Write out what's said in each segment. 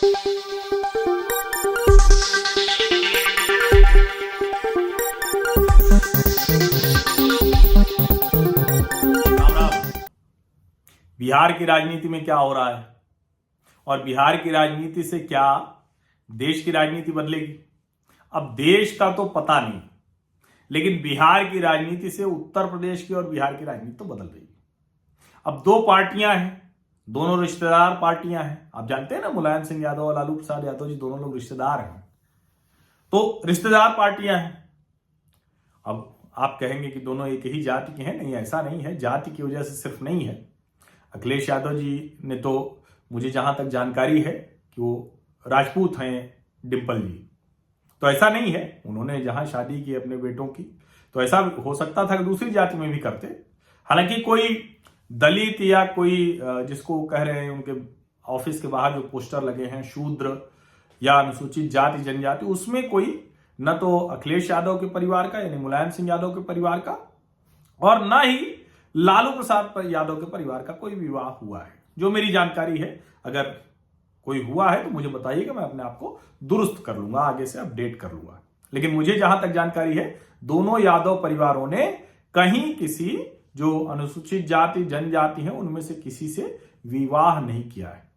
बिहार की राजनीति में क्या हो रहा है और बिहार की राजनीति से क्या देश की राजनीति बदलेगी। अब देश का तो पता नहीं, लेकिन बिहार की राजनीति से उत्तर प्रदेश की और बिहार की राजनीति तो बदल रही है। अब दो पार्टियां हैं, दोनों रिश्तेदार पार्टियां हैं। आप जानते हैं ना, मुलायम सिंह यादव और लालू प्रसाद यादव जी दोनों लोग रिश्तेदार हैं, तो रिश्तेदार पार्टियां हैं। अब आप कहेंगे कि दोनों एक ही जाति के हैं। नहीं, ऐसा नहीं है। जाति की वजह से सिर्फ नहीं है। अखिलेश यादव जी ने तो, मुझे जहां तक जानकारी है कि वो राजपूत हैं, डिंपल जी, तो ऐसा नहीं है। उन्होंने जहां शादी की अपने बेटों की, तो ऐसा हो सकता था कि दूसरी जाति में भी करते। हालांकि कोई दलित या कोई जिसको कह रहे हैं, उनके ऑफिस के बाहर जो पोस्टर लगे हैं शूद्र या अनुसूचित जाति जनजाति, उसमें कोई न तो अखिलेश यादव के परिवार का यानी मुलायम सिंह यादव के परिवार का और न ही लालू प्रसाद यादव के परिवार का कोई विवाह हुआ है, जो मेरी जानकारी है। अगर कोई हुआ है तो मुझे बताइएगा, मैं अपने आप को दुरुस्त कर लूंगा, आगे से अपडेट कर लूंगा। लेकिन मुझे जहां तक जानकारी है, दोनों यादव परिवारों ने कहीं किसी जो अनुसूचित जाति जनजाति है उनमें से किसी से विवाह नहीं किया है।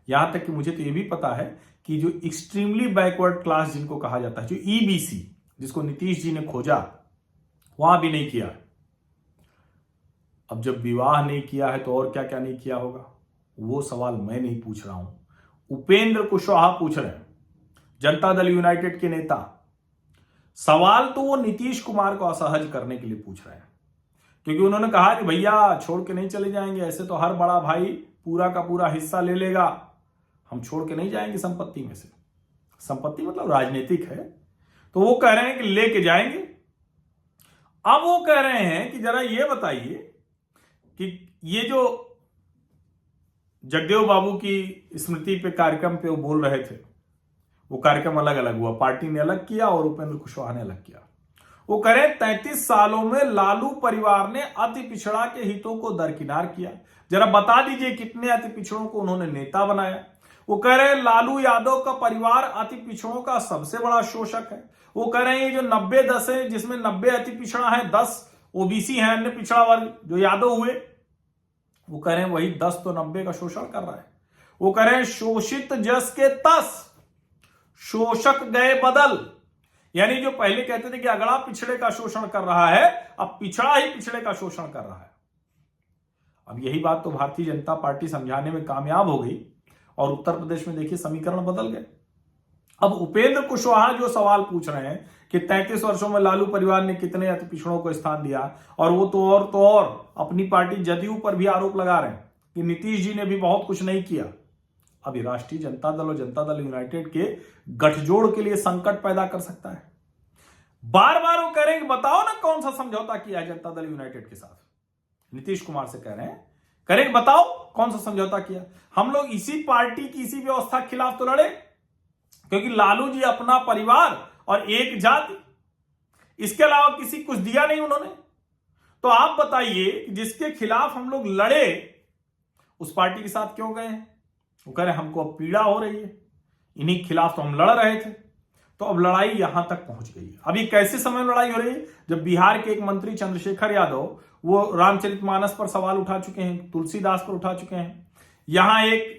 यहां तक कि मुझे तो यह भी पता है कि जो एक्सट्रीमली बैकवर्ड क्लास जिनको कहा जाता है, जो ईबीसी, जिसको नीतीश जी ने खोजा, वहां भी नहीं किया है। अब जब विवाह नहीं किया है तो और क्या क्या नहीं किया होगा, वो सवाल मैं नहीं पूछ रहा हूं, उपेंद्र कुशवाहा पूछ रहे हैं, जनता दल यूनाइटेड के नेता। सवाल तो वो नीतीश कुमार को असहज करने के लिए पूछ रहे हैं, क्योंकि उन्होंने कहा कि भैया छोड़ के नहीं चले जाएंगे, ऐसे तो हर बड़ा भाई पूरा का पूरा हिस्सा ले लेगा, हम छोड़ के नहीं जाएंगे संपत्ति में से। संपत्ति मतलब राजनीतिक है, तो वो कह रहे हैं कि लेके जाएंगे। अब वो कह रहे हैं कि जरा ये बताइए कि ये जो जगदेव बाबू की स्मृति पे कार्यक्रम पे वो बोल रहे थे, वो कार्यक्रम अलग अलग हुआ, पार्टी ने अलग किया और उपेंद्र कुशवाहा ने अलग किया। वो कह रहे 33 सालों में लालू परिवार ने अति पिछड़ा के हितों को दरकिनार किया। जरा बता दीजिए कितने अति पिछड़ों को उन्होंने नेता बनाया। वो कह रहे हैं लालू यादव का परिवार अति पिछड़ों का सबसे बड़ा शोषक है। वो कह रहे हैं ये जो 90-10 है, जिसमें 90 अति पिछड़ा है, 10 ओबीसी है, अन्य पिछड़ा वर्ग जो यादव हुए, वो कह रहे हैं वही 10 तो 90 का शोषण कर रहा है। वो कह रहे हैं शोषित जस के तस, शोषक गए बदल। यानी जो पहले कहते थे कि अगड़ा पिछड़े का शोषण कर रहा है, अब पिछड़ा ही पिछड़े का शोषण कर रहा है। अब यही बात तो भारतीय जनता पार्टी समझाने में कामयाब हो गई और उत्तर प्रदेश में देखिए समीकरण बदल गए। अब उपेंद्र कुशवाहा जो सवाल पूछ रहे हैं कि 33 वर्षों में लालू परिवार ने कितने अति पिछड़ों को स्थान दिया, और वो तो और अपनी पार्टी जदयू पर भी आरोप लगा रहे हैं कि नीतीश जी ने भी बहुत कुछ नहीं किया। अभी राष्ट्रीय जनता दल और जनता दल यूनाइटेड के गठजोड़ के लिए संकट पैदा कर सकता है। बार बार वो कह रहे हैं कि बताओ ना कौन सा समझौता किया है जनता दल यूनाइटेड के साथ। नीतीश कुमार से कह रहे हैं, करें बताओ कौन सा समझौता किया। हम लोग इसी पार्टी की इसी व्यवस्था के खिलाफ तो लड़े, क्योंकि लालू जी अपना परिवार और एक जाति, इसके अलावा किसी कुछ दिया नहीं उन्होंने। तो आप बताइए कि जिसके खिलाफ हम लोग लड़े उस पार्टी के साथ क्यों गए हैं। वो कह रहे हैं हमको अब पीड़ा हो रही है, इन्हीं के खिलाफ तो हम लड़ रहे थे। तो अब लड़ाई यहां तक पहुंच गई है। अभी कैसे समय में लड़ाई हो रही है, जब बिहार के एक मंत्री चंद्रशेखर यादव वो रामचरितमानस पर सवाल उठा चुके हैं, तुलसीदास पर उठा चुके हैं। यहां एक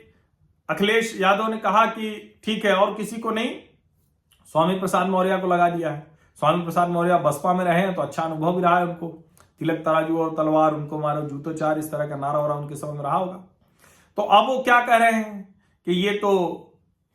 अखिलेश यादव ने कहा कि ठीक है और किसी को नहीं, स्वामी प्रसाद मौर्य को लगा दिया है। स्वामी प्रसाद मौर्य बसपा में रहे हैं तो अच्छा अनुभव भी रहा है उनको, तिलक तराजू और तलवार उनको मारो जूतोचार, इस तरह का नारा वारा उनके समय में रहा होगा। तो अब वो क्या कह रहे हैं कि ये तो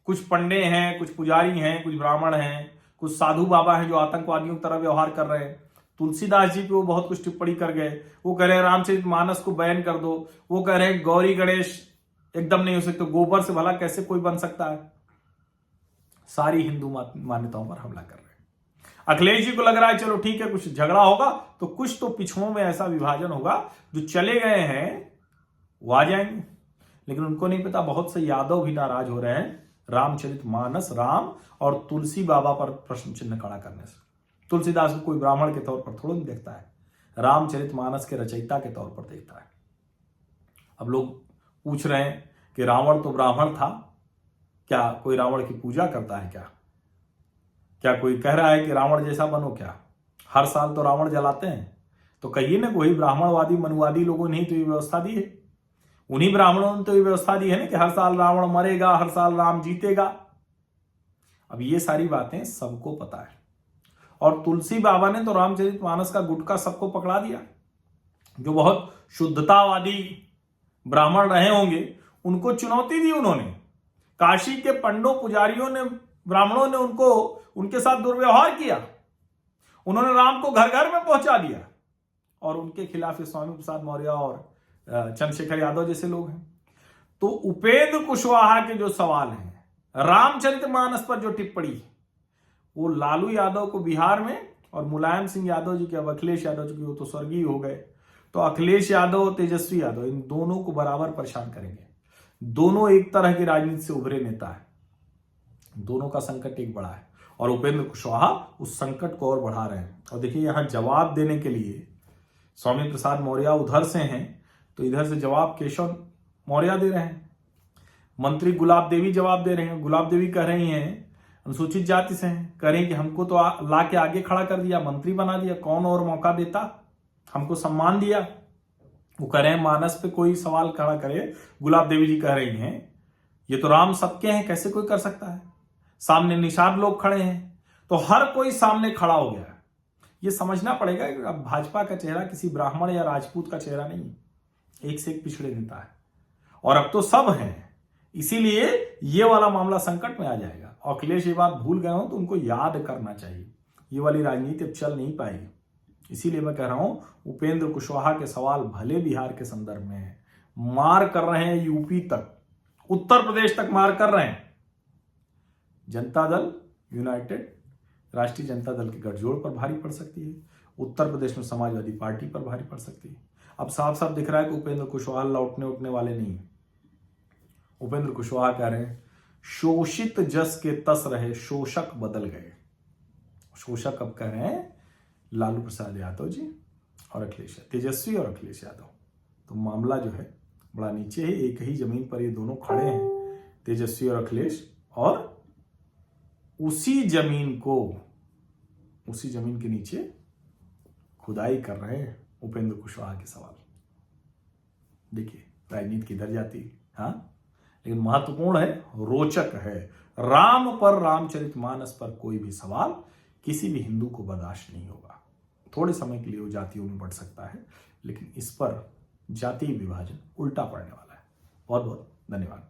कुछ पंडे हैं, कुछ पुजारी हैं, कुछ ब्राह्मण हैं, कुछ साधु बाबा हैं जो आतंकवादियों की तरह व्यवहार कर रहे हैं। तुलसीदास जी पे वो बहुत कुछ टिप्पणी कर गए। वो कह रहे हैं रामचरितमानस को बैन कर दो। वो कह रहे हैं गौरी गणेश एकदम नहीं हो सकते, गोबर से भला कैसे कोई बन सकता है। सारी हिंदू मान्यताओं पर हमला कर रहे हैं। अखिलेश जी को लग रहा है चलो ठीक है, कुछ झगड़ा होगा तो कुछ तो पिछड़ों में ऐसा विभाजन होगा, जो चले गए हैं वो आ जाएंगे। लेकिन उनको नहीं पता बहुत से यादव भी नाराज हो रहे हैं रामचरितमानस, राम और तुलसी बाबा पर प्रश्न चिन्ह खड़ा करने से। तुलसीदास को कोई ब्राह्मण के तौर पर थोड़ा नहीं देखता है, रामचरितमानस के रचयिता के तौर पर देखता है। अब लोग पूछ रहे हैं कि रावण तो ब्राह्मण था, क्या कोई रावण की पूजा करता है? क्या कोई कह रहा है कि रावण जैसा बनो? क्या हर साल तो रावण जलाते हैं? तो कहिए ना, वही ब्राह्मणवादी मनुवादी लोगों ने ही तो ये व्यवस्था दी है। उन्हीं ब्राह्मणों ने तो ये व्यवस्था दी है ना कि हर साल रावण मरेगा, हर साल राम जीतेगा। अब ये सारी बातें सबको पता है। और तुलसी बाबा ने तो रामचरितमानस का गुटका सबको पकड़ा दिया। जो बहुत शुद्धतावादी ब्राह्मण रहे होंगे उनको चुनौती दी उन्होंने। काशी के पंडों पुजारियों ने, ब्राह्मणों ने उनके साथ दुर्व्यवहार किया। उन्होंने राम को घर घर में पहुंचा दिया। और उनके खिलाफ स्वामी प्रसाद मौर्य और चंद्रशेखर यादव जैसे लोग हैं। तो उपेंद्र कुशवाहा के जो सवाल हैं, रामचरितमानस पर जो टिप्पणी, वो लालू यादव को बिहार में, और मुलायम सिंह यादव जी के, अब अखिलेश यादव जी के, वो तो स्वर्गीय हो गए, तो अखिलेश यादव और तेजस्वी यादव, इन दोनों को बराबर परेशान करेंगे। दोनों एक तरह की राजनीति से उभरे नेता है। दोनों का संकट एक बड़ा है और उपेंद्र कुशवाहा उस संकट को और बढ़ा रहे हैं। और देखिए, यहां जवाब देने के लिए स्वामी प्रसाद मौर्य उधर से हैं, तो इधर से जवाब केशव मौर्य दे रहे हैं। मंत्री गुलाब देवी जवाब दे रहे हैं। गुलाब देवी कह रही हैं अनुसूचित जाति से हैं, कह रहे हैं कि हमको तो ला के आगे खड़ा कर दिया, मंत्री बना दिया, कौन और मौका देता, हमको सम्मान दिया। वो कह रहे हैं मानस पे कोई सवाल खड़ा करे, गुलाब देवी जी कह रही हैं ये तो राम सबके हैं, कैसे कोई कर सकता है? सामने निषाद लोग खड़े हैं, तो हर कोई सामने खड़ा हो गया। ये समझना पड़ेगा कि अब भाजपा का चेहरा किसी ब्राह्मण या राजपूत का चेहरा नहीं है, एक से एक पिछड़े नेता है। और अब तो सब हैं, इसीलिए ये वाला मामला संकट में आ जाएगा। अखिलेश ये बात भूल गए हो तो उनको याद करना चाहिए। ये वाली राजनीति अब चल नहीं पाएगी। इसीलिए मैं कह रहा हूं, उपेंद्र कुशवाहा के सवाल भले बिहार के संदर्भ में है, मार कर रहे हैं यूपी तक, उत्तर प्रदेश तक मार कर रहे हैं। जनता दल यूनाइटेड, राष्ट्रीय जनता दल के गठजोड़ पर भारी पड़ सकती है। उत्तर प्रदेश में समाजवादी पार्टी पर भारी पड़ सकती है। अब साफ साफ दिख रहा है कि उपेंद्र कुशवाहा लौटने उठने वाले नहीं है। उपेंद्र कुशवाहा कह रहे हैं शोषित जस के तस रहे, शोषक बदल गए। शोषक अब कह रहे हैं लालू प्रसाद यादव जी और अखिलेश, तेजस्वी और अखिलेश यादव। तो मामला जो है बड़ा नीचे है। एक ही जमीन पर ये दोनों खड़े हैं, तेजस्वी और अखिलेश, और उसी जमीन के नीचे खुदाई कर रहे हैं उपेंद्र कुशवाहा के सवाल। देखिए राजनीति किधर जाती है। हाँ, लेकिन महत्वपूर्ण है, रोचक है। राम पर, रामचरितमानस पर कोई भी सवाल किसी भी हिंदू को बर्दाश्त नहीं होगा। थोड़े समय के लिए वो जातियों में बढ़ सकता है, लेकिन इस पर जातीय विभाजन उल्टा पड़ने वाला है। बहुत बहुत धन्यवाद।